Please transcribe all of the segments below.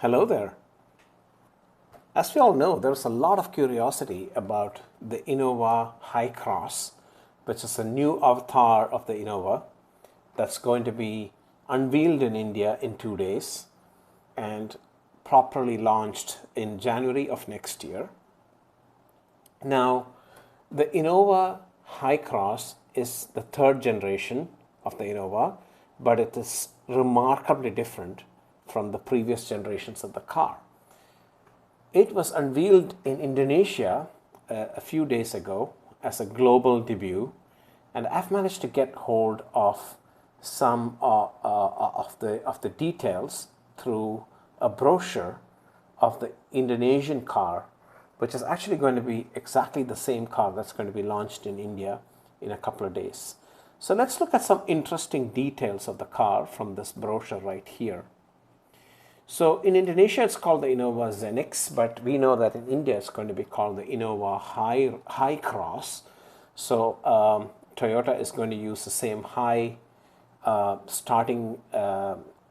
Hello there. As we all know, there's a lot of curiosity about the Innova Hycross, which is a new avatar of the Innova that's going to be unveiled in India in 2 days and properly launched in January of next year. Now, the Innova Hycross is the third generation of the Innova, but it is remarkably different from the previous generations of the car. It was unveiled in Indonesia a few days ago as a global debut, and I've managed to get hold of some of the details through a brochure of the Indonesian car, which is actually going to be exactly the same car that's going to be launched in India in a couple of days. So let's look at some interesting details of the car from this brochure right here. So in Indonesia, it's called the Innova Zenix, but we know that in India, it's going to be called the Innova Hycross. So Toyota is going to use the same high starting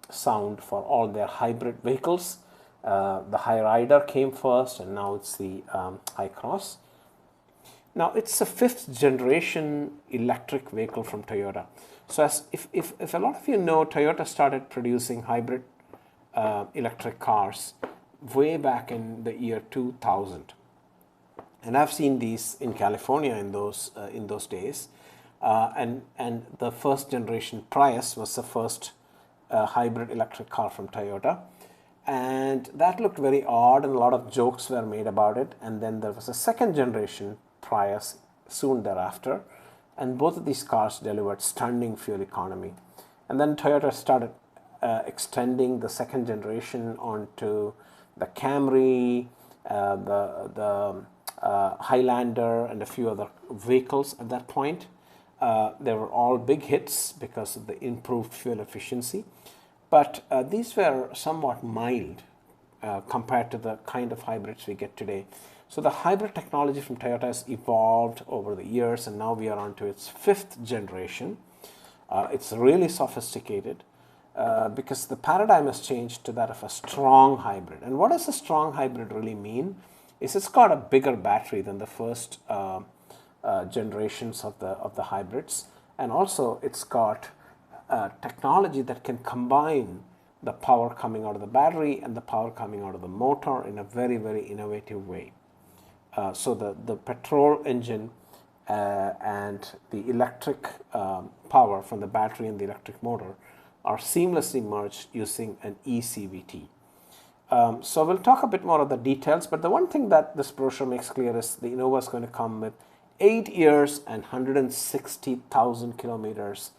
sound for all their hybrid vehicles. The Hyrider came first, and now it's the Hycross. Now, it's a fifth generation electric vehicle from Toyota. So if a lot of you know, Toyota started producing hybrid electric cars way back in the year 2000, and I've seen these in California in those days. And the first generation Prius was the first hybrid electric car from Toyota, and that looked very odd, and a lot of jokes were made about it. And then there was a second generation Prius soon thereafter, and both of these cars delivered stunning fuel economy. And then Toyota started extending the second generation onto the Camry, the Highlander, and a few other vehicles at that point. They were all big hits because of the improved fuel efficiency, but these were somewhat mild compared to the kind of hybrids we get today. So the hybrid technology from Toyota has evolved over the years, and now we are on to its fifth generation. It's really sophisticated. Because the paradigm has changed to that of a strong hybrid. And what does a strong hybrid really mean? Is it's got a bigger battery than the first generations of the hybrids, and also it's got technology that can combine the power coming out of the battery and the power coming out of the motor in a very, very innovative way. So the petrol engine and the electric power from the battery and the electric motor are seamlessly merged using an eCVT. So we'll talk a bit more of the details, but the one thing that this brochure makes clear is the Innova is going to come with 8 years and 160,000 kilometers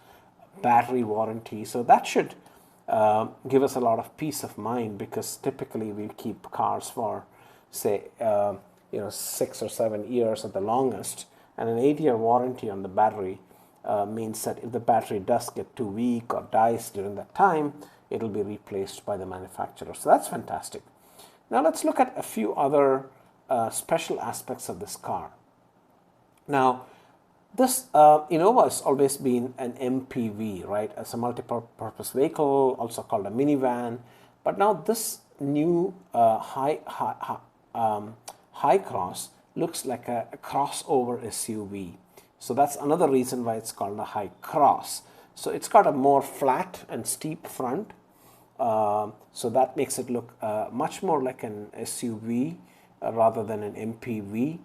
battery warranty. So that should give us a lot of peace of mind, because typically we'll keep cars for, say, 6 or 7 years at the longest, and an 8-year warranty on the battery means that if the battery does get too weak or dies during that time, it will be replaced by the manufacturer. So that's fantastic. Now let's look at a few other special aspects of this car. Now, this Innova has always been an MPV, right? As a multi-purpose vehicle, also called a minivan. But now this new Hycross looks like a crossover SUV. So that's another reason why it's called a Hycross. So it's got a more flat and steep front. So that makes it look much more like an SUV rather than an MPV.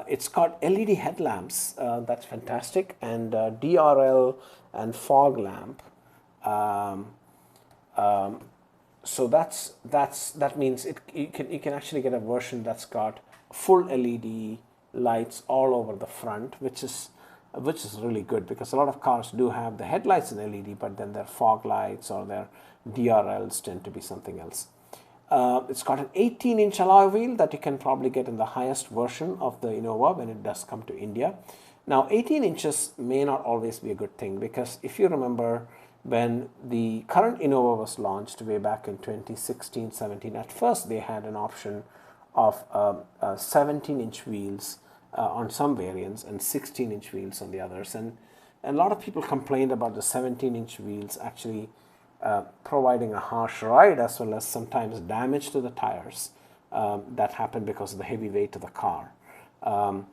It's got LED headlamps. That's fantastic. And DRL and fog lamp. So that means you can actually get a version that's got full LED lights all over the front, which is really good, because a lot of cars do have the headlights in LED, but then their fog lights or their DRLs tend to be something else. It's got an 18-inch alloy wheel that you can probably get in the highest version of the Innova when it does come to India. Now, 18 inches may not always be a good thing, because if you remember, when the current Innova was launched way back in 2016-17, at first they had an option of 17-inch wheels on some variants and 16-inch wheels on the others. And a lot of people complained about the 17-inch wheels actually providing a harsh ride as well as sometimes damage to the tires that happen because of the heavy weight of the car. And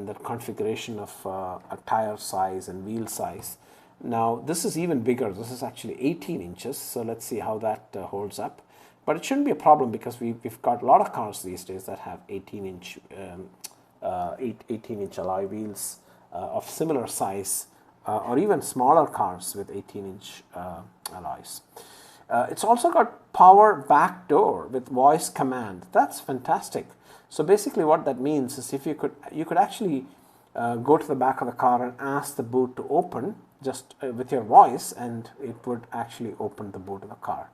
the configuration of a tire size and wheel size. Now this is even bigger. This is actually 18 inches. So let's see how that holds up. But it shouldn't be a problem because we've got a lot of cars these days that have 18-inch 18-inch alloy wheels of similar size, or even smaller cars with 18-inch alloys. It's also got power back door with voice command. That's fantastic. So basically what that means is if you could actually go to the back of the car and ask the boot to open just with your voice, and it would actually open the boot of the car.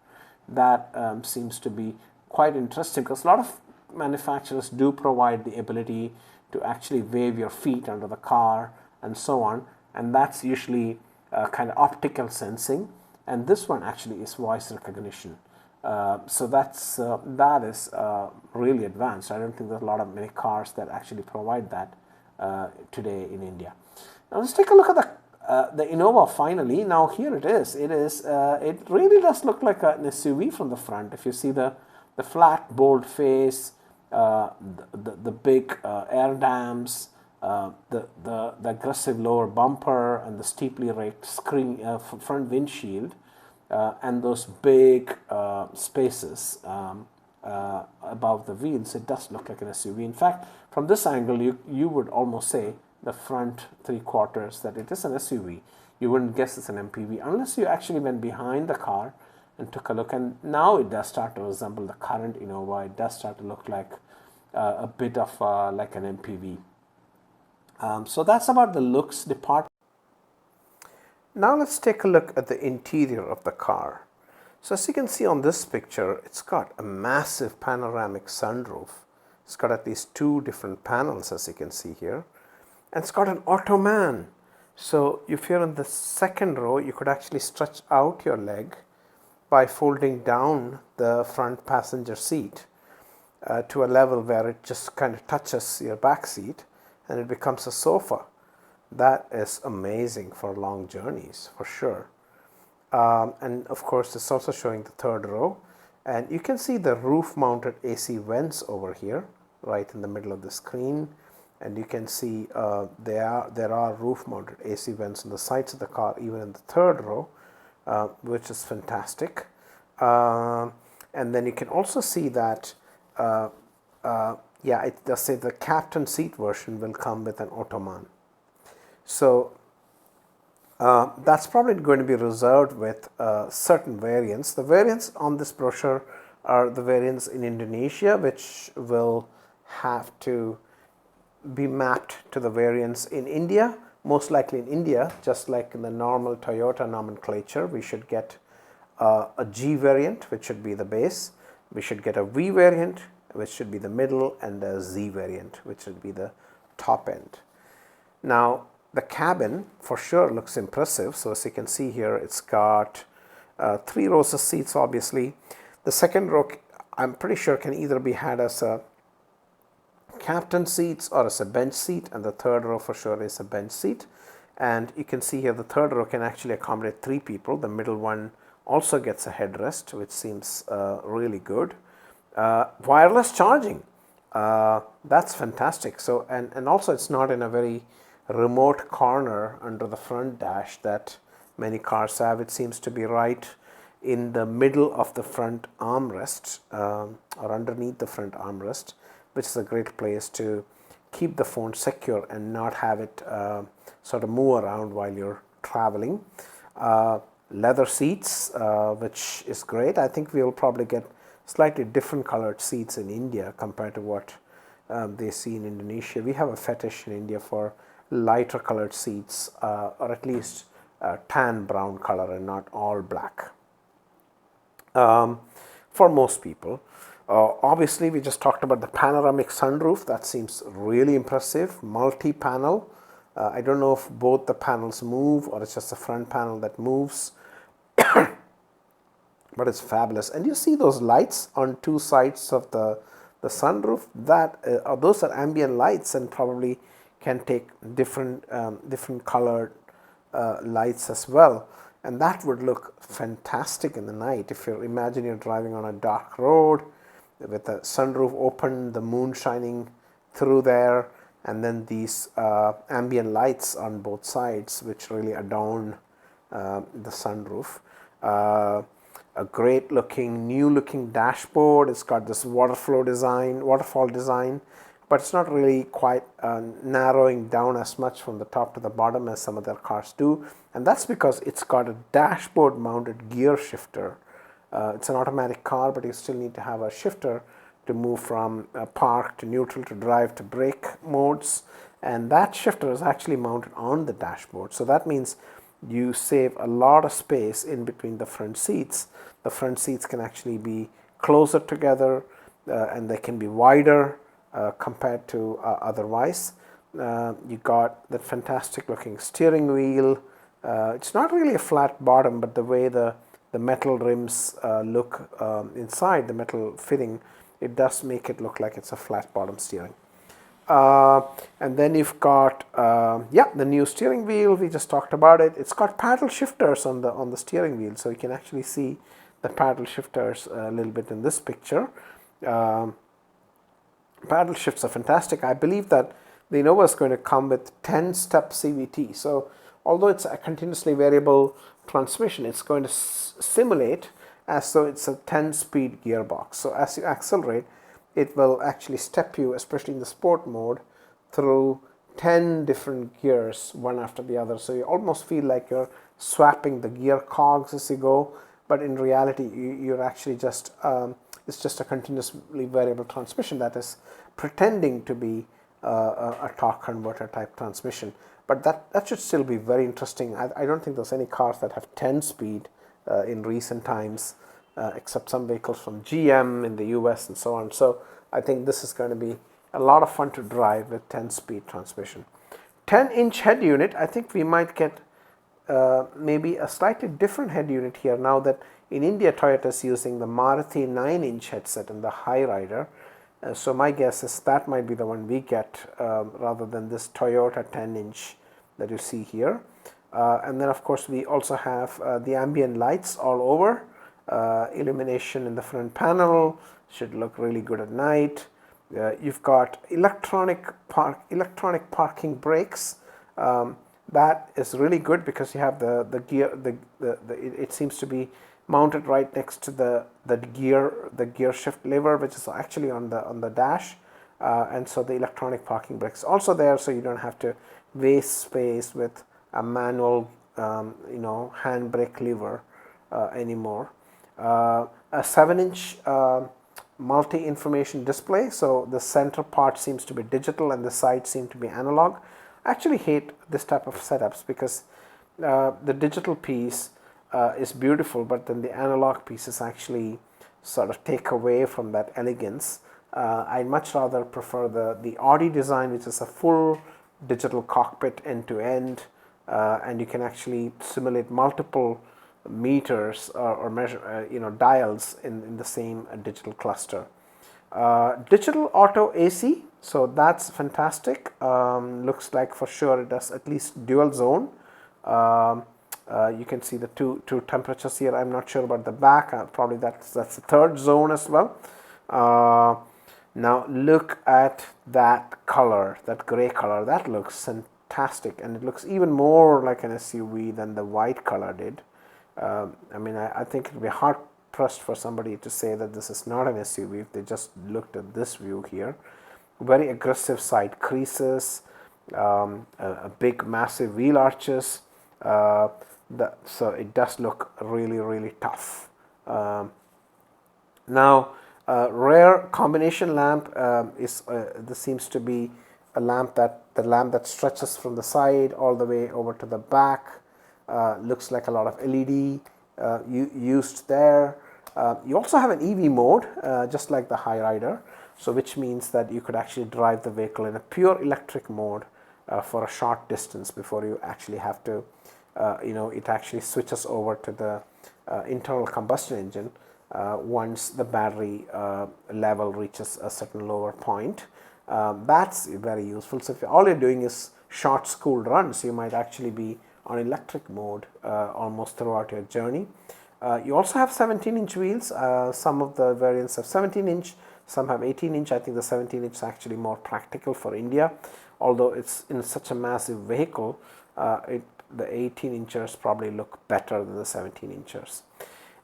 That seems to be quite interesting because a lot of manufacturers do provide the ability to actually wave your feet under the car and so on, and that's usually kind of optical sensing, and this one actually is voice recognition. So that is really advanced. I don't think there's a lot of many cars that actually provide that today in India. Now let's take a look at the Innova finally. Now here it is. It really does look like an SUV from the front. If you see the flat bold face, the big air dams, the aggressive lower bumper, and the steeply raked screen front windshield, and those big spaces above the wheels, it does look like an SUV. In fact, from this angle, you would almost say the front three quarters that it is an SUV. You wouldn't guess it's an MPV unless you actually went behind the car and took a look. And now it does start to resemble the current Innova. It does start to look like a bit of like an MPV. So that's about the looks department. Now let's take a look at the interior of the car. So as you can see on this picture, it's got a massive panoramic sunroof. It's got at least two different panels, as you can see here. And it's got an ottoman. So if you're in the second row, you could actually stretch out your leg by folding down the front passenger seat to a level where it just kind of touches your back seat and it becomes a sofa. That is amazing for long journeys, for sure. And of course, it's also showing the third row. And you can see the roof-mounted AC vents over here, right in the middle of the screen. And you can see there are roof-mounted AC vents on the sides of the car, even in the third row, which is fantastic. And then you can also see that, it does say the captain seat version will come with an ottoman. So that's probably going to be reserved with certain variants. The variants on this brochure are the variants in Indonesia, which will have to be mapped to the variants in India. Most likely in India, just like in the normal Toyota nomenclature, we should get a G variant, which should be the base. We should get a V variant, which should be the middle, and a Z variant, which should be the top end. Now, the cabin for sure looks impressive. So as you can see here, it's got 3 rows of seats, obviously. The second row, I'm pretty sure, can either be had as a captain seats or as a bench seat, and the third row for sure is a bench seat. And you can see here the third row can actually accommodate 3 people. The middle one also gets a headrest, which seems really good. Wireless charging, that's fantastic. So and also it's not in a very remote corner under the front dash that many cars have. It seems to be right in the middle of the front armrest, or underneath the front armrest, which is a great place to keep the phone secure and not have it sort of move around while you're traveling. Leather seats, which is great. I think we'll probably get slightly different colored seats in India compared to what they see in Indonesia. We have a fetish in India for lighter colored seats, or at least tan brown color and not all black, for most people. Obviously, we just talked about the panoramic sunroof. That seems really impressive. Multi-panel. I don't know if both the panels move or it's just the front panel that moves, but it's fabulous. And you see those lights on 2 sides of the sunroof. Those are ambient lights and probably can take different colored lights as well. and that would look fantastic in the night. If you imagine you're driving on a dark road with the sunroof open, the moon shining through there, and then these ambient lights on both sides which really adorn the sunroof. A great looking, new looking dashboard. It's got this waterfall design, but it's not really quite narrowing down as much from the top to the bottom as some other cars do, and that's because it's got a dashboard mounted gear shifter. It's an automatic car, but you still need to have a shifter to move from park to neutral to drive to brake modes, and that shifter is actually mounted on the dashboard. So that means you save a lot of space in between the front seats. The front seats can actually be closer together and they can be wider compared to otherwise. You got that fantastic looking steering wheel. It's not really a flat bottom, but the way the metal rims look inside the metal fitting, it does make it look like it's a flat bottom steering. And then you've got the new steering wheel. We just talked about it. It's got paddle shifters on the steering wheel, so you can actually see the paddle shifters a little bit in this picture. Paddle shifts are fantastic. I believe that the Innova is going to come with 10-step CVT. So although it's a continuously variable transmission, it's going to simulate as though it's a 10-speed gearbox. So as you accelerate, it will actually step you, especially in the sport mode, through 10 different gears, one after the other. So you almost feel like you're swapping the gear cogs as you go, but in reality, you're actually just, it's just a continuously variable transmission that is pretending to be a torque converter type transmission. But that should still be very interesting. I don't think there's any cars that have 10 speed in recent times, except some vehicles from GM in the US and so on. So I think this is going to be a lot of fun to drive with 10-speed transmission. 10-inch head unit. I think we might get maybe a slightly different head unit here now that in India Toyota is using the Maruti 9-inch headset in the Hyrider. So my guess is that might be the one we get rather than this Toyota 10-inch that you see here. And then of course we also have the ambient lights all over. Illumination in the front panel should look really good at night. You've got electronic parking brakes. That is really good because you have the gear. It seems to be mounted right next to the gear shift lever, which is actually on the dash, and so the electronic parking brakes also there, so you don't have to waste space with a manual handbrake lever anymore. A 7-inch multi-information display, so the center part seems to be digital and the sides seem to be analog. I actually hate this type of setups because the digital piece is beautiful, but then the analog pieces actually sort of take away from that elegance. I'd much rather prefer the Audi design, which is a full digital cockpit end to end, and you can actually simulate multiple meters or measure dials in the same digital cluster. Digital auto AC, so that's fantastic. Looks like for sure it does at least dual zone. You can see the two temperatures here. I'm not sure about the back. Probably that's the third zone as well. Now look at that color, that gray color. That looks fantastic, and it looks even more like an SUV than the white color did. I think it would be hard pressed for somebody to say that this is not an SUV if they just looked at this view here. Very aggressive side creases, a big massive wheel arches. So it does look really tough. Now rear combination lamp this seems to be a lamp that stretches from the side all the way over to the back. Looks like a lot of LED used there. You also have an EV mode, just like the Hyrider, so which means that you could actually drive the vehicle in a pure electric mode for a short distance before you actually have to, it actually switches over to the internal combustion engine once the battery level reaches a certain lower point. That's very useful. So if all you're doing is short school runs, you might actually be on electric mode almost throughout your journey. You also have 17-inch wheels. Some of the variants have 17-inch, some have 18-inch. I think the 17-inch is actually more practical for India, although it's in such a massive vehicle. The 18-inchers probably look better than the 17-inchers.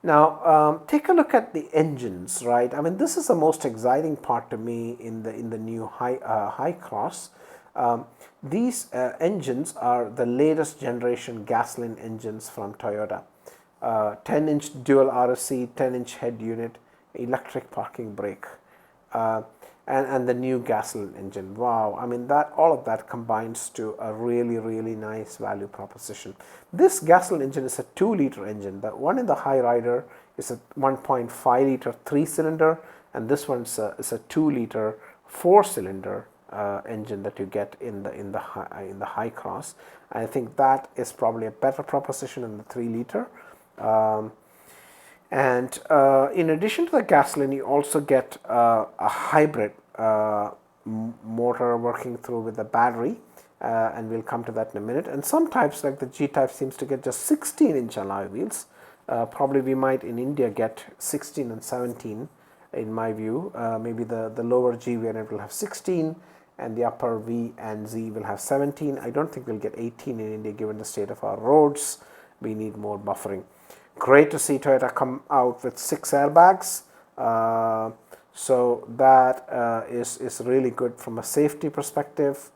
Now, take a look at the engines, right? I mean, this is the most exciting part to me in the new Hycross. These engines are the latest generation gasoline engines from Toyota. 10-inch dual RSC, 10-inch head unit, electric parking brake, and the new gasoline engine. Wow, I mean, that all of that combines to a really nice value proposition. This gasoline engine is a 2-liter engine. The one in the High Rider is a 1.5-liter 3-cylinder, and this one is a 2-liter 4-cylinder engine that you get in the Hycross. I think that is probably a better proposition than the 3-liter. In addition to the gasoline, you also get a hybrid motor working through with the battery, and we'll come to that in a minute. And some types, like the G type, seems to get just 16-inch alloy wheels. Probably we might in India get 16 and 17 in my view. Maybe the lower G variant will have 16 and the upper V and Z will have 17. I don't think we'll get 18 in India given the state of our roads. We need more buffering. Great to see Toyota come out with 6 airbags. So that is really good from a safety perspective.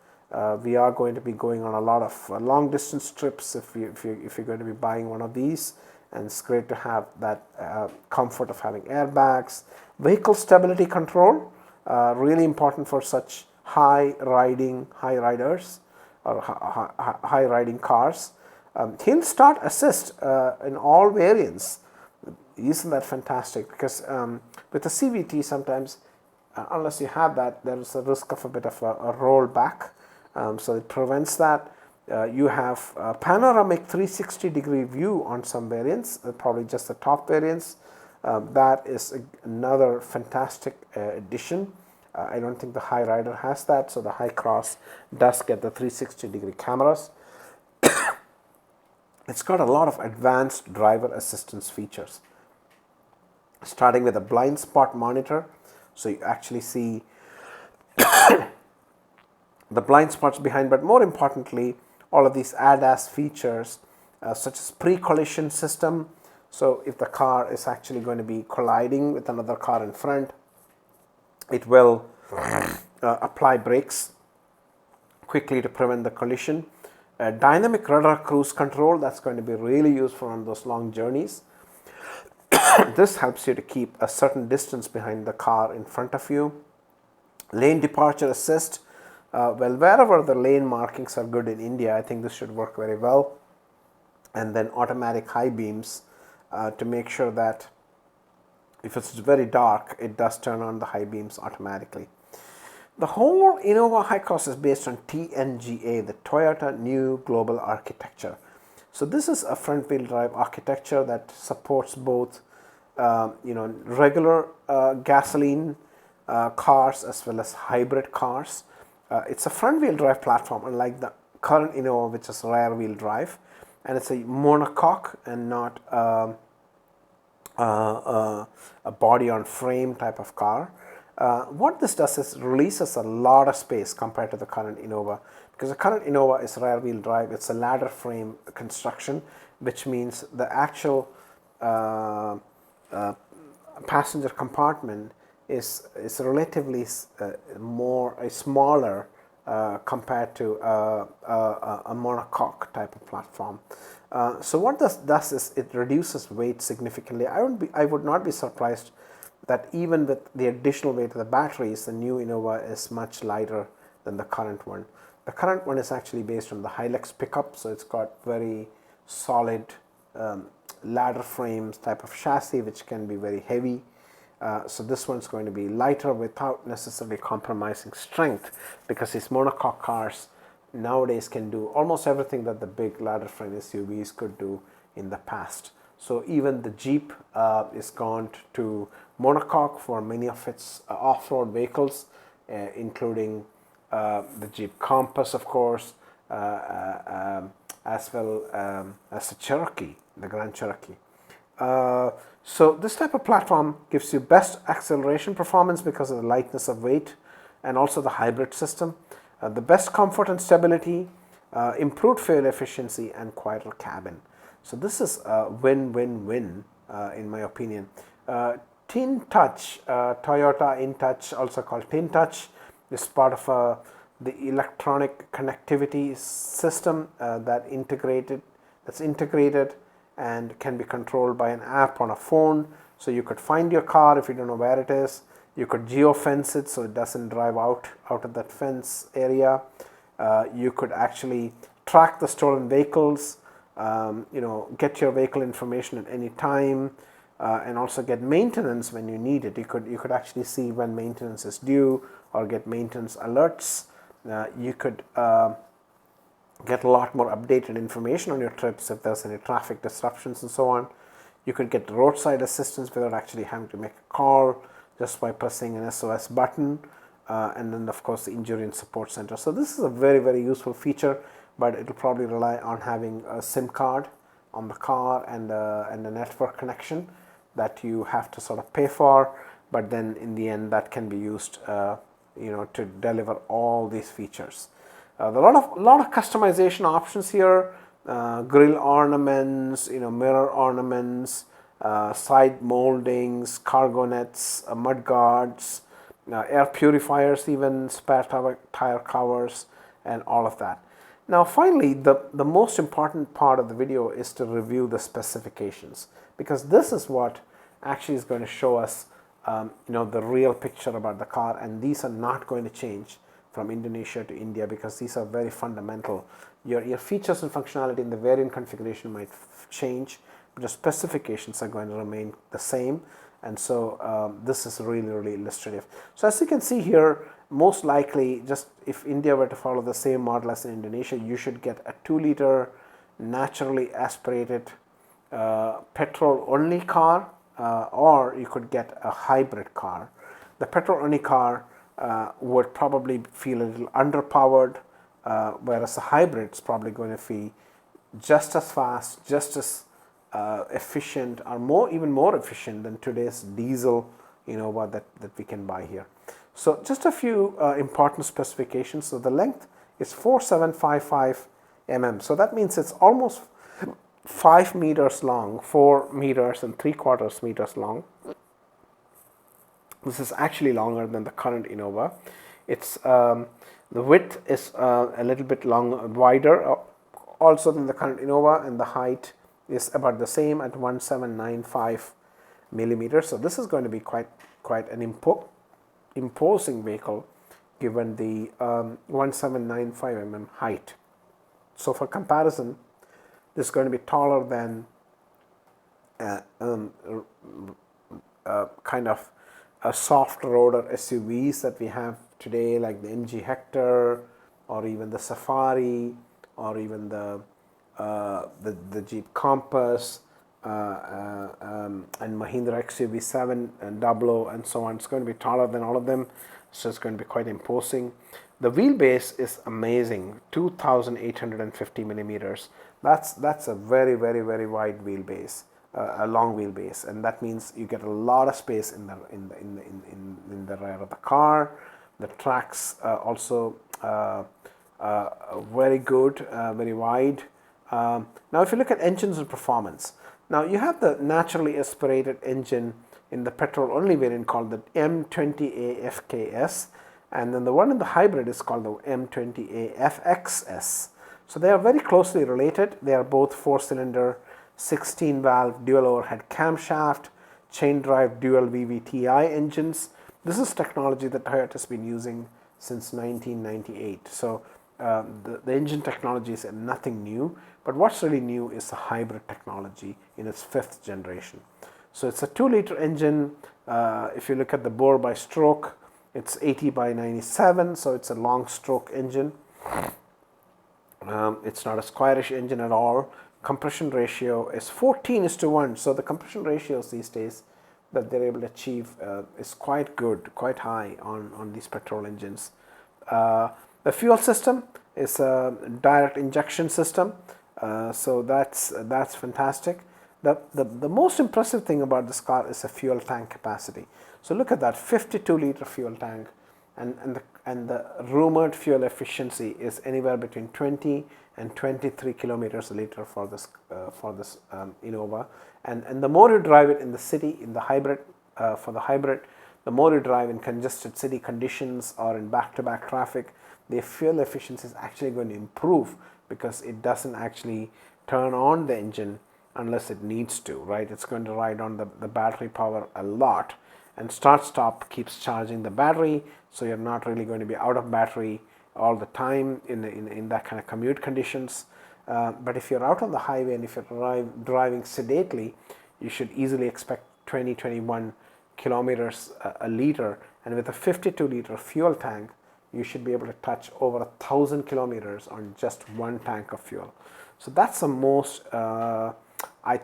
We are going to be going on a lot of long distance trips if you're going to be buying one of these, and it's great to have that comfort of having airbags. Vehicle stability control, really important for such high riders or high riding cars. Hill start assist in all variants. Isn't that fantastic? Because with the CVT sometimes, unless you have that, there is a risk of a bit of a rollback. So it prevents that. You have a panoramic 360-degree view on some variants, probably just the top variants. That is another fantastic addition. I don't think the High Rider has that, so the Hycross does get the 360-degree cameras. It's got a lot of advanced driver assistance features, starting with a blind spot monitor, so you actually see the blind spots behind, but more importantly, all of these ADAS features such as pre-collision system. So if the car is actually going to be colliding with another car in front, it will apply brakes quickly to prevent the collision. Dynamic radar cruise control, that's going to be really useful on those long journeys. This helps you to keep a certain distance behind the car in front of you. Lane departure assist, well, wherever the lane markings are good in India, I think this should work very well. And then automatic high beams to make sure that if it's very dark, it does turn on the high beams automatically. The whole Innova Hycross is based on TNGA, the Toyota New Global Architecture. So this is a front-wheel drive architecture that supports both, regular gasoline cars as well as hybrid cars. It's a front-wheel drive platform, unlike the current Innova, which is rear-wheel drive, and it's a monocoque and not a body-on-frame type of car. What this does is releases a lot of space compared to the current Innova, because the current Innova is rear-wheel drive. It's a ladder frame construction, which means the actual passenger compartment is relatively smaller compared to a monocoque type of platform. So what this does is it reduces weight significantly. I would not be surprised that even with the additional weight of the batteries, the new Innova is much lighter than the current one. The current one is actually based on the Hilux pickup, so it's got very solid ladder frames type of chassis, which can be very heavy. So this one's going to be lighter without necessarily compromising strength, because these monocoque cars nowadays can do almost everything that the big ladder frame SUVs could do in the past. So even the Jeep is gone to monocoque for many of its off-road vehicles, including the Jeep Compass, of course, as well as the Cherokee, the Grand Cherokee. So this type of platform gives you best acceleration performance because of the lightness of weight and also the hybrid system, the best comfort and stability, improved fuel efficiency and quieter cabin. So this is a win-win-win in my opinion. Tin Touch, Toyota InTouch, also called Tin Touch, is part of the electronic connectivity system that's integrated and can be controlled by an app on a phone. So you could find your car if you don't know where it is. You could geofence it so it doesn't drive out of that fence area. You could actually track the stolen vehicles, get your vehicle information at any time, and also get maintenance when you need it. You could actually see when maintenance is due or get maintenance alerts. You could get a lot more updated information on your trips if there's any traffic disruptions and so on. You could get roadside assistance without actually having to make a call, just by pressing an SOS button, and then of course the injury and support center. So this is a very, very useful feature, but it will probably rely on having a SIM card on the car and a network connection that you have to sort of pay for, but then in the end that can be used to deliver all these features. There are a lot of customization options here, grill ornaments, mirror ornaments, side moldings, cargo nets, mud guards, air purifiers, even spare tire covers, and all of that. Now finally, the most important part of the video is to review the specifications, because this is what actually is going to show us the real picture about the car, and these are not going to change from Indonesia to India because these are very fundamental. Your features and functionality in the variant configuration might change, but the specifications are going to remain the same, and so this is really, really illustrative. So as you can see here, most likely, just if India were to follow the same model as in Indonesia, you should get a 2-liter naturally aspirated petrol only car, or you could get a hybrid car. The petrol only car would probably feel a little underpowered, whereas the hybrid is probably going to feel just as fast, just as efficient, or even more efficient than today's diesel Innova that we can buy here. So just a few important specifications. So the length is 4755 mm. So that means it's almost 5 meters long, 4 meters and 3/4 meters long. This is actually longer than the current Innova. It's the width is a little bit wider also than the current Innova, and the height is about the same at 1795 millimeters. So this is going to be quite an imposing vehicle given the 1795 mm height. So for comparison, this is going to be taller than kind of a soft roader SUVs that we have today, like the MG Hector, or even the Safari, or even the Jeep Compass, and Mahindra XUV7 and 00 and so on. It's going to be taller than all of them, so it's going to be quite imposing. The wheelbase is amazing, 2,850 millimeters. That's a very, very, very wide wheelbase, a long wheelbase, and that means you get a lot of space in the rear of the car. The tracks also very good, very wide. Now if you look at engines and performance, now you have the naturally aspirated engine in the petrol only variant called the M20A FKS, and then the one in the hybrid is called the M20A FXS. So they are very closely related. They are both 4-cylinder 16-valve dual overhead camshaft chain drive dual VVTi engines. This is technology that Toyota has been using since 1998. So the engine technology is nothing new, but what's really new is the hybrid technology in its 5th generation. So it's a 2-liter engine. If you look at the bore by stroke, it's 80/97, so it's a long stroke engine. It's not a squarish engine at all. Compression ratio is 14:1, so the compression ratios these days that they're able to achieve is quite good, quite high on these petrol engines. The fuel system is a direct injection system. So that's fantastic. The most impressive thing about this car is the fuel tank capacity. So look at that, 52-liter fuel tank, and the rumored fuel efficiency is anywhere between 20 and 23 kilometers a liter for this Innova. And the more you drive it in the city, in the hybrid, for the hybrid, the more you drive in congested city conditions or in back-to-back traffic, the fuel efficiency is actually going to improve, because it doesn't actually turn on the engine unless it needs to, right? It's going to ride on the battery power a lot, and start-stop keeps charging the battery, so you're not really going to be out of battery all the time in that kind of commute conditions. But if you're out on the highway and if you're driving sedately, you should easily expect 20-21 kilometers a liter, and with a 52-liter fuel tank, you should be able to touch over 1,000 kilometers on just one tank of fuel. So that's the most, I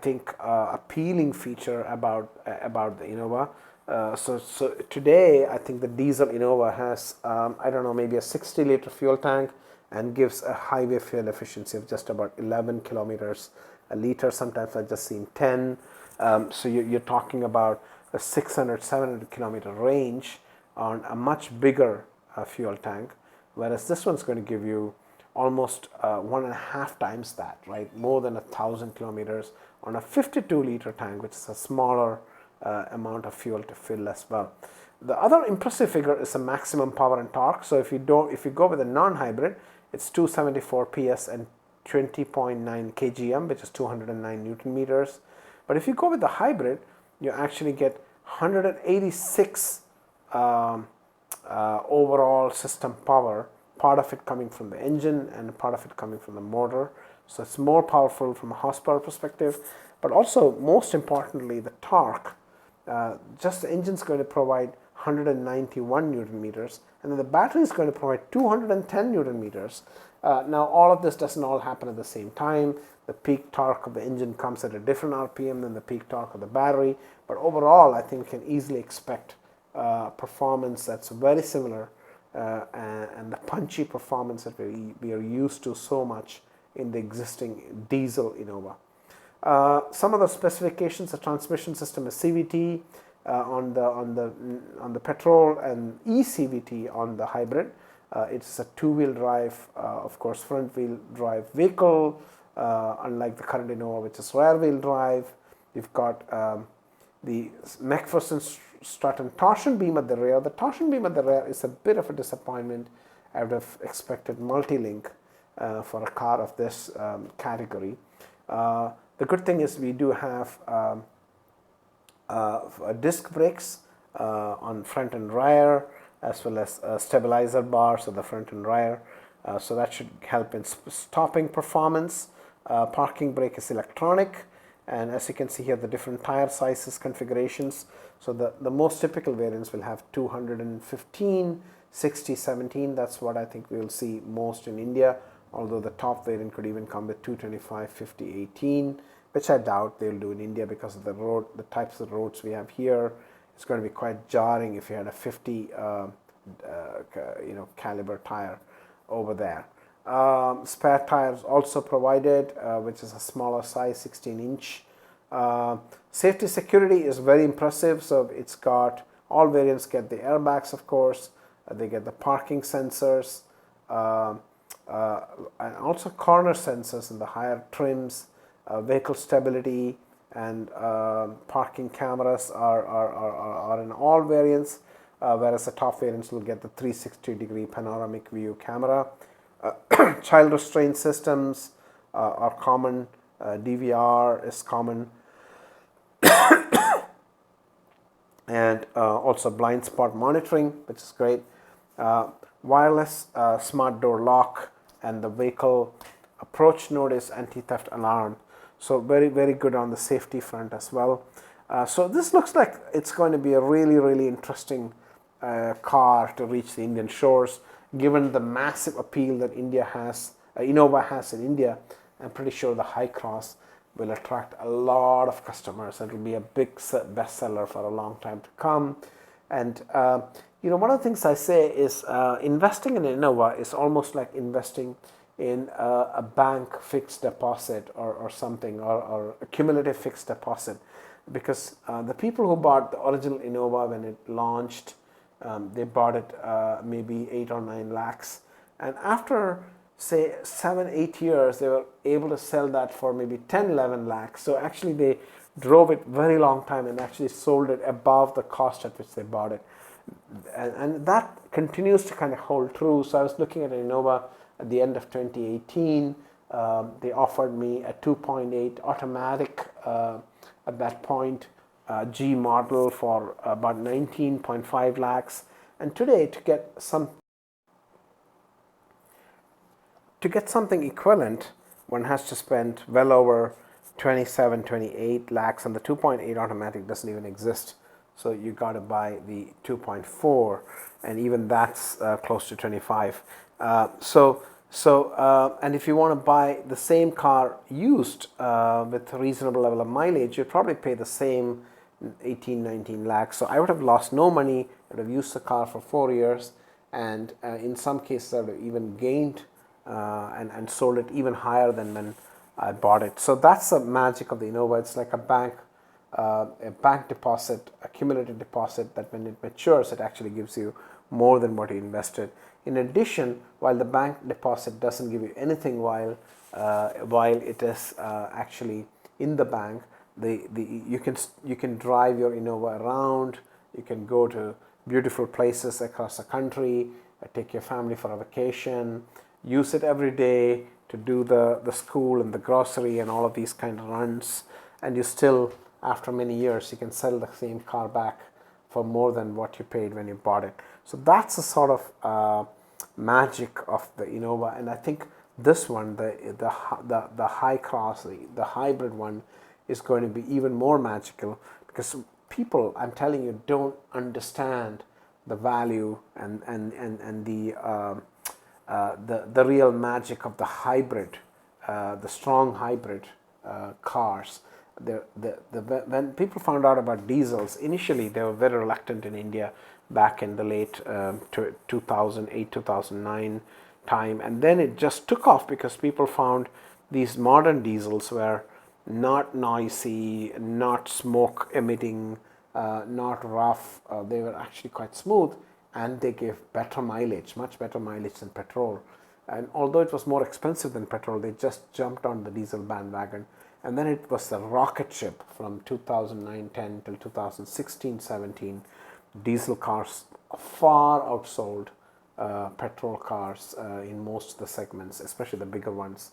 think, appealing feature about the Innova. So today, I think the diesel Innova has, I don't know, maybe a 60-liter fuel tank, and gives a highway fuel efficiency of just about 11 kilometers a liter. Sometimes I've just seen 10. So you're talking about a 600-700 kilometer range on a much bigger fuel tank, whereas this one's going to give you almost 1.5 times that, right? More than 1,000 kilometers on a 52-liter tank, which is a smaller amount of fuel to fill as well. The other impressive figure is the maximum power and torque. So if you go with a non-hybrid, it's 274 PS and 20.9 kgm, which is 209 Newton meters. But if you go with the hybrid, you actually get 186 overall system power, part of it coming from the engine and part of it coming from the motor. So it's more powerful from a horsepower perspective, but also most importantly the torque. Just the engine is going to provide 191 Newton meters, and then the battery is going to provide 210 Newton meters. Now all of this doesn't all happen at the same time. The peak torque of the engine comes at a different RPM than the peak torque of the battery, but overall I think we can easily expect performance that's very similar, and the punchy performance that we are used to so much in the existing diesel Innova. Some of the specifications: the transmission system is CVT on the petrol, and eCVT on the hybrid. It's a two-wheel drive, of course, front-wheel drive vehicle, unlike the current Innova, which is rear-wheel drive. You've got the McPherson strut and torsion beam at the rear. The torsion beam at the rear is a bit of a disappointment. I would have expected multi-link for a car of this category. The good thing is we do have disc brakes on front and rear, as well as stabilizer bars at the front and rear. So that should help in stopping performance. Parking brake is electronic, and as you can see here, the different tire sizes, configurations. So the most typical variants will have 215, 60, 17. That's what I think we'll see most in India, although the top variant could even come with 225, 50, 18, which I doubt they'll do in India because of the types of roads we have here. It's going to be quite jarring if you had a 50 caliber tire over there. Spare tires also provided, which is a smaller size, 16-inch. Safety security is very impressive. So it's got, all variants get the airbags, of course. They get the parking sensors, and also corner sensors in the higher trims. Vehicle stability and parking cameras are in all variants, whereas the top variants will get the 360-degree panoramic view camera. Child restraint systems are common. DVR is common, and also blind spot monitoring, which is great. Wireless smart door lock, and the vehicle approach notice anti-theft alarm. So very, very good on the safety front as well. So this looks like it's going to be a really, really interesting car to reach the Indian shores. Given the massive appeal that Innova has in India, I'm pretty sure the Hycross will attract a lot of customers. It will be a big bestseller for a long time to come. And one of the things I say is investing in Innova is almost like investing in a bank fixed deposit or something, or a cumulative fixed deposit, because the people who bought the original Innova when it launched, they bought it maybe 8 or 9 lakhs, and after say 7-8 years they were able to sell that for maybe 10-11 lakhs. So actually they drove it very long time and actually sold it above the cost at which they bought it, and that continues to kind of hold true. So I was looking at an Innova at the end of 2018. They offered me a 2.8 automatic at that point, G model, for about 19.5 lakhs. And today, to get something equivalent, one has to spend well over 27-28 lakhs, and the 2.8 automatic doesn't even exist. So you got to buy the 2.4, and even that's close to 25. And if you want to buy the same car used with a reasonable level of mileage, you'd probably pay the same 18-19 lakhs. So I would have lost no money. I would have used the car for 4 years, and in some cases I would have even gained and sold it even higher than when I bought it. So that's the magic of the Innova. It's like a bank deposit, a cumulative deposit, that when it matures, it actually gives you more than what you invested. In addition, while the bank deposit doesn't give you anything while it is actually in the bank, you can drive your Innova around. You can go to beautiful places across the country, take your family for a vacation, use it every day to do the school and the grocery and all of these kind of runs, and you still, after many years, you can sell the same car back for more than what you paid when you bought it. So that's the sort of magic of the Innova, and I think this one, the Hycross, the hybrid one, is going to be even more magical, because people, I'm telling you, don't understand the value and the real magic of the hybrid, the strong hybrid cars. When people found out about diesels, initially they were very reluctant in India back in the late 2008, 2009 time, and then it just took off because people found these modern diesels were not noisy, not smoke emitting, not rough. They were actually quite smooth, and they gave better mileage, much better mileage than petrol. And although it was more expensive than petrol, they just jumped on the diesel bandwagon. And then it was the rocket ship from 2009-10 till 2016-17. Diesel cars far outsold petrol cars in most of the segments, especially the bigger ones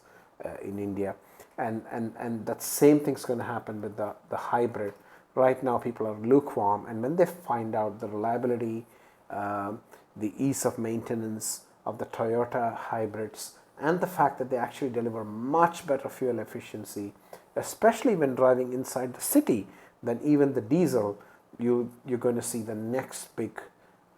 in India. And that same thing's going to happen with the hybrid. Right now people are lukewarm, and when they find out the reliability, the ease of maintenance of the Toyota hybrids, and the fact that they actually deliver much better fuel efficiency, especially when driving inside the city, than even the diesel, you're going to see the next big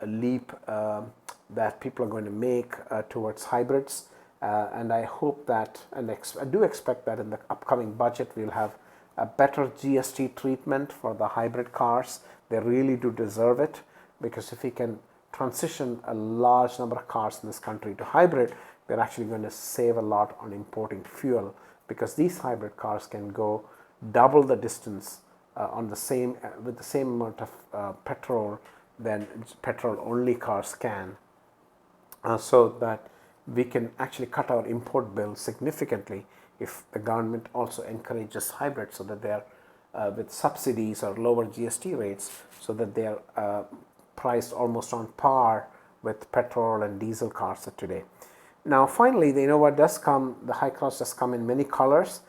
leap that people are going to make towards hybrids. And I hope that, and I do expect that in the upcoming budget we'll have a better GST treatment for the hybrid cars. They really do deserve it, because if we can transition a large number of cars in this country to hybrid, we're actually going to save a lot on importing fuel, because these hybrid cars can go double the distance with the same amount of petrol than petrol only cars can, so that we can actually cut our import bill significantly if the government also encourages hybrids, so that they are with subsidies or lower GST rates, so that they are priced almost on par with petrol and diesel cars of today. Now finally, the Innova the Hycross does come in many colors,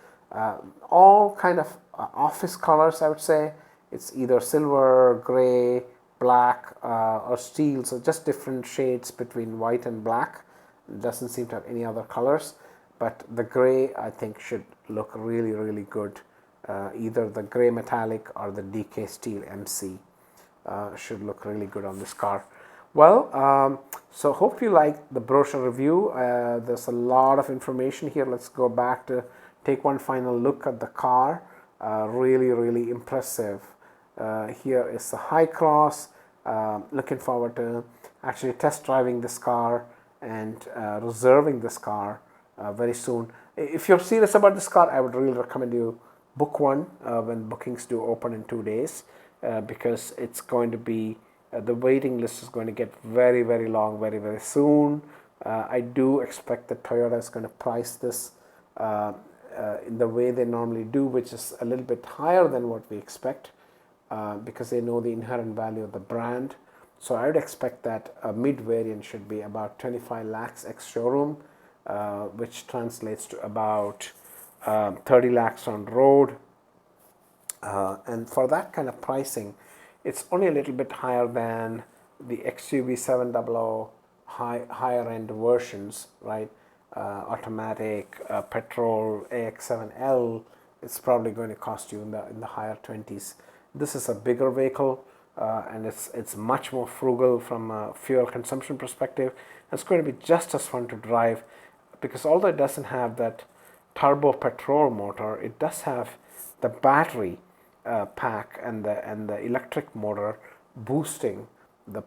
all kind of office colors, I would say. It's either silver, gray, black, or steel, so just different shades between white and black. It doesn't seem to have any other colors, but the gray, I think, should look really, really good. Either the gray metallic or the DK steel MC should look really good on this car. Well, so hope you like the brochure review. There's a lot of information here. Let's go back to take one final look at the car. Really, really impressive. Here is the Hycross. Looking forward to actually test driving this car and reserving this car very soon. If you're serious about this car, I would really recommend you book one when bookings do open in 2 days, because it's going to be the waiting list is going to get very, very long very, very soon. I do expect that Toyota is going to price this in the way they normally do, which is a little bit higher than what we expect, because they know the inherent value of the brand. So I would expect that a mid variant should be about 25 lakhs ex showroom, which translates to about 30 lakhs on road. And for that kind of pricing, it's only a little bit higher than the XUV 700 higher end versions, right? Automatic, petrol, AX7L. It's probably going to cost you in the higher 20s. This is a bigger vehicle, and it's much more frugal from a fuel consumption perspective. It's going to be just as fun to drive, because although it doesn't have that turbo petrol motor, it does have the battery pack and the electric motor boosting the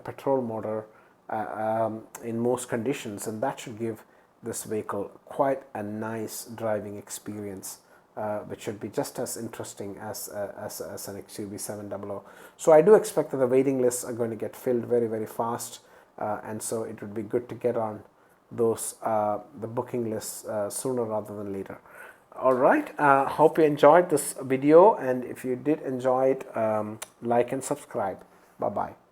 petrol motor in most conditions, and that should give this vehicle quite a nice driving experience, which should be just as interesting as an XUV 700. So I do expect that the waiting lists are going to get filled very, very fast, and so it would be good to get on those the booking lists sooner rather than later. All right, hope you enjoyed this video, and if you did enjoy it, like and subscribe. Bye bye.